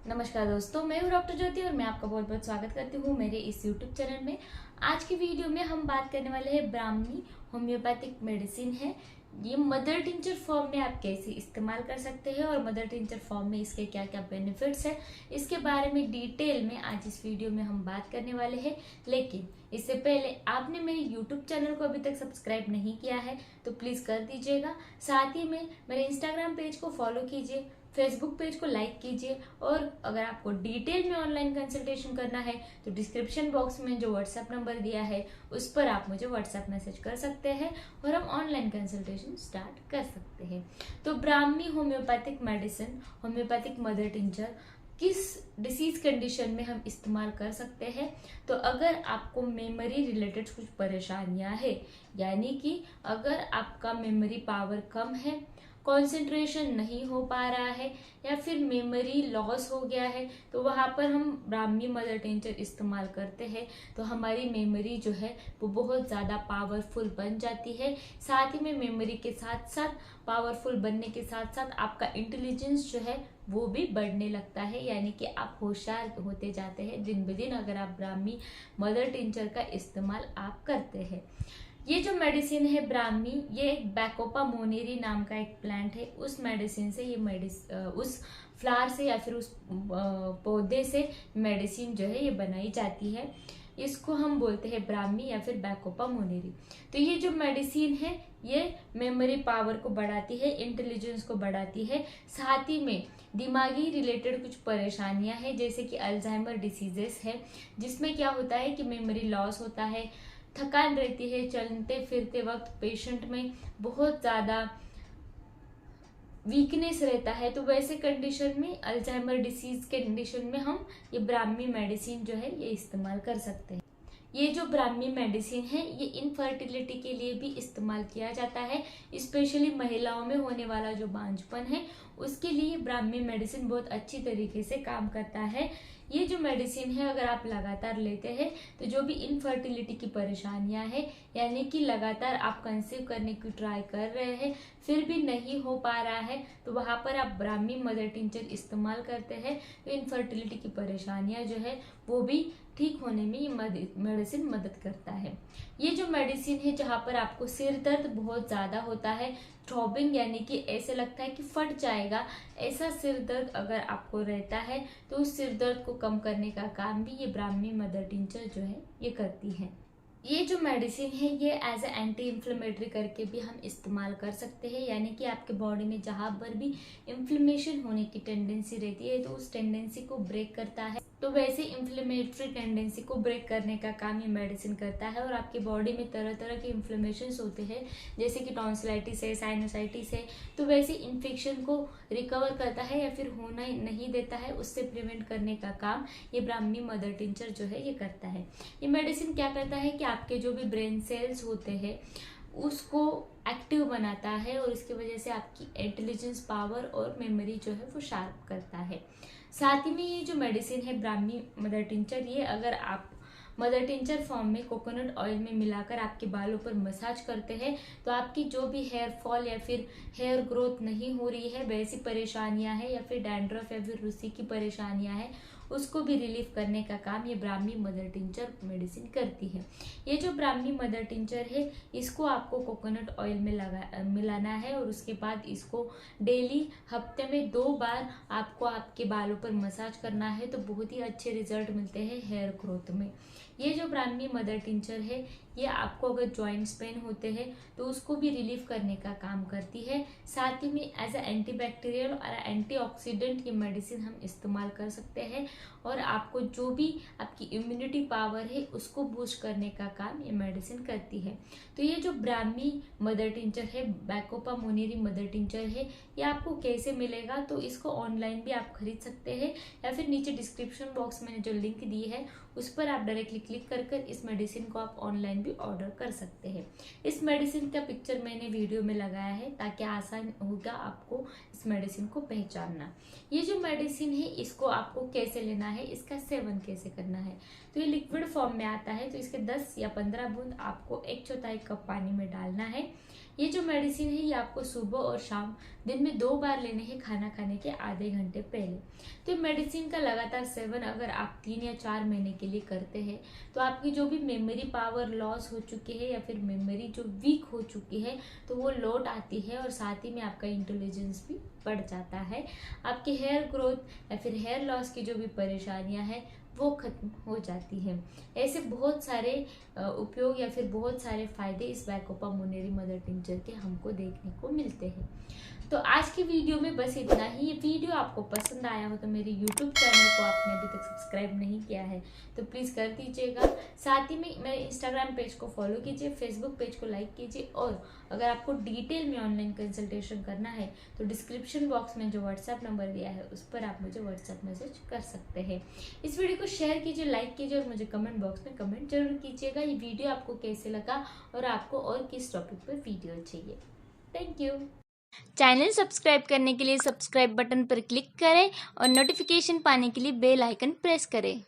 नमस्कार दोस्तों, मैं हूँ डॉक्टर ज्योति और मैं आपका बहुत बहुत स्वागत करती हूँ मेरे इस यूट्यूब चैनल में। आज की वीडियो में हम बात करने वाले हैं ब्राह्मी होम्योपैथिक मेडिसिन है। ये मदर टिंचर फॉर्म में आप कैसे इस्तेमाल कर सकते हैं और मदर टिंचर फॉर्म में इसके क्या क्या बेनिफिट्स है, इसके बारे में डिटेल में आज इस वीडियो में हम बात करने वाले हैं। लेकिन इससे पहले आपने मेरे यूट्यूब चैनल को अभी तक सब्सक्राइब नहीं किया है तो प्लीज़ कर दीजिएगा। साथ ही में मेरे इंस्टाग्राम पेज को फॉलो कीजिए, फेसबुक पेज को लाइक कीजिए और अगर आपको डिटेल में ऑनलाइन कंसल्टेशन करना है तो डिस्क्रिप्शन बॉक्स में जो व्हाट्सएप नंबर दिया है उस पर आप मुझे व्हाट्सएप मैसेज कर सकते हैं और हम ऑनलाइन कंसल्टेशन स्टार्ट कर सकते हैं। तो Brahmi homeopathic medicine, homeopathic mother tincture किस डिसीज कंडीशन में हम इस्तेमाल कर सकते हैं। तो अगर आपको मेमोरी रिलेटेड कुछ परेशानियां है, यानी कि अगर आपका मेमोरी पावर कम है, कंसंट्रेशन नहीं हो पा रहा है या फिर मेमोरी लॉस हो गया है, तो वहाँ पर हम ब्राह्मी मदर टिंचर इस्तेमाल करते हैं तो हमारी मेमोरी जो है वो बहुत ज़्यादा पावरफुल बन जाती है। साथ ही में मेमोरी के साथ साथ पावरफुल बनने के साथ साथ आपका इंटेलिजेंस जो है वो भी बढ़ने लगता है, यानी कि आप होशियार होते जाते हैं दिन ब दिन अगर आप ब्राह्मी मदर टिंचर का इस्तेमाल आप करते हैं। ये जो मेडिसिन है ब्राह्मी, ये एक बैकोपा मोनेरी नाम का एक प्लांट है। उस मेडिसिन से उस फ्लावर से या फिर उस पौधे से मेडिसिन जो है ये बनाई जाती है। इसको हम बोलते हैं ब्राह्मी या फिर बैकोपा मोनेरी। तो ये जो मेडिसिन है ये मेमोरी पावर को बढ़ाती है, इंटेलिजेंस को बढ़ाती है। साथ ही में दिमागी रिलेटेड कुछ परेशानियां हैं जैसे कि अल्जाइमर डिसीजेस है, जिसमें क्या होता है कि मेमोरी लॉस होता है, थकान रहती है, चलते फिरते वक्त पेशेंट में बहुत ज़्यादा वीकनेस रहता है। तो वैसे कंडीशन में, अल्जाइमर डिसीज के कंडीशन में हम ये ब्राह्मी मेडिसिन जो है ये इस्तेमाल कर सकते हैं। ये जो ब्राह्मी मेडिसिन है ये इनफर्टिलिटी के लिए भी इस्तेमाल किया जाता है। स्पेशली महिलाओं में होने वाला जो बांझपन है उसके लिए ब्राह्मी मेडिसिन बहुत अच्छी तरीके से काम करता है। ये जो मेडिसिन है अगर आप लगातार लेते हैं तो जो भी इनफर्टिलिटी की परेशानियां हैं, यानी कि लगातार आप कंसीव करने की ट्राई कर रहे हैं फिर भी नहीं हो पा रहा है, तो वहाँ पर आप ब्राह्मी मदर टिंचर इस्तेमाल करते हैं तो इनफर्टिलिटी की परेशानियां जो है वो भी ठीक होने में ये मेडिसिन मदद करता है। ये जो मेडिसिन है जहाँ पर आपको सिर दर्द बहुत ज़्यादा होता है, थ्रॉबिंग यानी कि ऐसे लगता है कि फट जाएगा, ऐसा सिर दर्द अगर आपको रहता है तो उस सिर दर्द को कम करने का काम भी ये ब्राह्मी मदर टिंचर जो है ये करती है। ये जो मेडिसिन है ये एज ए एंटी इन्फ्लेमेटरी करके भी हम इस्तेमाल कर सकते हैं, यानी कि आपके बॉडी में जहाँ पर भी इन्फ्लेमेशन होने की टेंडेंसी रहती है तो उस टेंडेंसी को ब्रेक करता है। तो वैसे इन्फ्लेमेटरी टेंडेंसी को ब्रेक करने का काम ये मेडिसिन करता है। और आपके बॉडी में तरह तरह के इन्फ्लेमेशंस होते हैं जैसे कि टॉन्सिलाइटिस है, साइनोसाइटिस है, तो वैसे इन्फेक्शन को रिकवर करता है या फिर होना नहीं देता है, उससे प्रिवेंट करने का काम ये ब्राह्मी मदर टिंचर जो है ये करता है। ये मेडिसिन क्या करता है कि आपके जो भी ब्रेन सेल्स होते हैं उसको एक्टिव बनाता है और इसकी वजह से आपकी इंटेलिजेंस पावर और मेमोरी जो है वो शार्प करता है। साथ ही में ये जो मेडिसिन है ब्राह्मी मदर टिंचर, ये अगर आप मदर टिंचर फॉर्म में कोकोनट ऑयल में मिलाकर आपके बालों पर मसाज करते हैं तो आपकी जो भी हेयर फॉल या फिर हेयर ग्रोथ नहीं हो रही है, वैसी परेशानियां हैं या फिर डैंड्रफ या फिर रूसी की परेशानियां हैं, उसको भी रिलीफ करने का काम ये ब्राह्मी मदर टिंचर मेडिसिन करती है। ये जो ब्राह्मी मदर टिंचर है इसको आपको कोकोनट ऑयल में मिलाना है और उसके बाद इसको डेली हफ्ते में 2 बार आपको आपके बालों पर मसाज करना है, तो बहुत ही अच्छे रिजल्ट मिलते हैं हेयर ग्रोथ में। ये जो ब्राह्मी मदर टिंचर है ये आपको अगर जॉइंट्स पेन होते हैं तो उसको भी रिलीफ करने का काम करती है। साथ ही में एज ए एंटीबैक्टीरियल और एंटीऑक्सीडेंट ये मेडिसिन हम इस्तेमाल कर सकते हैं और आपको जो भी आपकी इम्यूनिटी पावर है उसको बूस्ट करने का काम ये मेडिसिन करती है। तो ये जो ब्राह्मी मदर टिंचर है, बैकोपा मोनेरी मदर टिंचर है, ये आपको कैसे मिलेगा, तो इसको ऑनलाइन भी आप खरीद सकते हैं या फिर नीचे डिस्क्रिप्शन बॉक्स में जो लिंक दी है उस पर आप डायरेक्टली क्लिक कर इस मेडिसिन को आप ऑनलाइन भी ऑर्डर कर सकते हैं। इस मेडिसिन का पिक्चर मैंने वीडियो में लगाया है ताकि आसान होगा आपको इस मेडिसिन को पहचानना। ये जो मेडिसिन है इसको आपको कैसे लेना है, इसका सेवन कैसे करना है, तो ये लिक्विड फॉर्म में आता है। तो इसके 10 या 15 बूंद आपको 1/4 कप पानी में डालना है। ये जो मेडिसिन है ये आपको सुबह और शाम दिन में 2 बार लेने हैं, खाना खाने के आधे घंटे पहले। तो मेडिसिन का लगातार सेवन अगर आप 3 या 4 महीने के लिए करते हैं तो आपकी जो भी मेमोरी पावर लॉस हो चुकी है या फिर मेमोरी जो वीक हो चुकी है तो वो लौट आती है, और साथ ही में आपका इंटेलिजेंस भी बढ़ जाता है। आपके हेयर ग्रोथ या फिर हेयर लॉस की जो भी परेशानियां हैं वो खत्म हो जाती है। ऐसे बहुत सारे उपयोग या फिर बहुत सारे फायदे इस बैकोपा मुनेरी मदर टिंचर के हमको देखने को मिलते हैं। तो आज की वीडियो में बस इतना ही। ये वीडियो आपको पसंद आया हो तो मेरे YouTube चैनल को आपने अभी तक सब्सक्राइब नहीं किया है तो प्लीज़ कर दीजिएगा। साथ ही में मेरे इंस्टाग्राम पेज को फॉलो कीजिए, फेसबुक पेज को लाइक कीजिए, और अगर आपको डिटेल में ऑनलाइन कंसल्टेशन करना है तो डिस्क्रिप्शन बॉक्स में जो व्हाट्सएप नंबर दिया है उस पर आप मुझे व्हाट्सएप मैसेज कर सकते हैं। इस वीडियो को शेयर कीजिए, लाइक कीजिए, और मुझे कमेंट बॉक्स में कमेंट जरूर कीजिएगा ये वीडियो आपको कैसे लगा और आपको और किस टॉपिक पर वीडियो चाहिए। Thank you. चैनल सब्सक्राइब करने के लिए सब्सक्राइब बटन पर क्लिक करें और नोटिफिकेशन पाने के लिए बेल आइकन प्रेस करें।